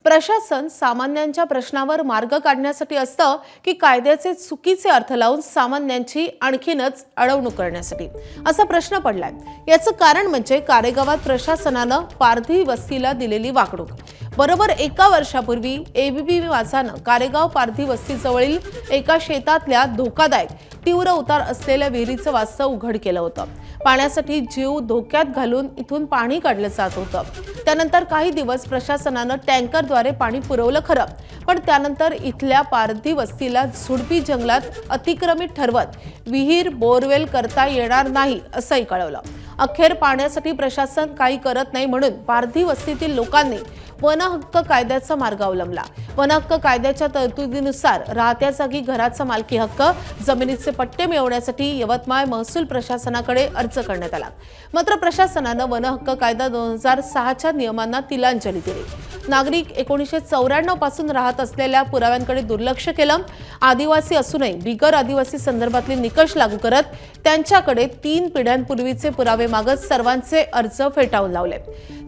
प्रशासन सामान्यांच्या प्रश्नावर मार्ग काढण्यासाठी असतं की कायद्याचे चुकीचे अर्थ लावून सामान्यांची आणखीनच अडवणूक करण्यासाठी असा प्रश्न पडलाय। याचं कारण म्हणजे कारेगावात प्रशासनानं पारधी वस्तीला दिलेली वागणूक। बरोबर एका वर्षापूर्वी एबीपी वाचानं कारेगाव पारधी वस्तीजवळील एका शेतातल्या धोकादायक तीव्र उतार असलेल्या विहिरीचं वास्तव उघड केलं होतं। पाण्यासाठी जीव धोक्यात घालून इथून पाणी काढलं जात होतं। त्यानंतर काही दिवस प्रशासनानं टँकरद्वारे पाणी पुरवलं खरं, पण त्यानंतर इथल्या पारधी वस्तीला झुडपी जंगलात अतिक्रमित ठरवत विहीर बोरवेल करता येणार नाही असंही कळवलं। अखेर पाण्यासाठी प्रशासन काही करत नाही म्हणून पारधी वस्तीतील लोकांनी वन हक्क कायद्याचा मार्ग अवलंबला। वन हक्क कायद्याच्या तरतुदीनुसार राहत्या जागी घराचा मालकी हक्क, जमिनीचे पट्टे मिळवण्यासाठी यवतमाळ महसूल प्रशासनाकडे अर्ज करण्यात आला। मात्र प्रशासनानं वन हक्क कायदा 2006च्या नियमांना तिलांजली दिली। नागरिक 1994 पासून राहत असलेल्या पुराव्यांकडे दुर्लक्ष केलं। आदिवासी असूनही बिगर आदिवासी संदर्भातले निकष लागू करत त्यांच्याकडे 3 पिढ्यांपूर्वीचे पुरावे मागत सर्वांचे अर्ज फेटाळून लावले।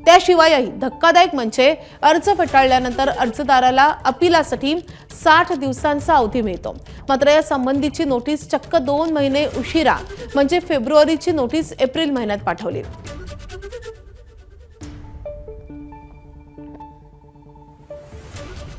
त्याशिवायही धक्कादायक म्हणजे अर्ज फेटाळल्यानंतर अर्जदाराला अपीलासाठी 60 दिवसांचा अवधी मिळतो। मात्र या संबंधीची नोटीस चक्क 2 महिने उशिरा म्हणजे फेब्रुवारीची नोटीस एप्रिल महिन्यात पाठवली।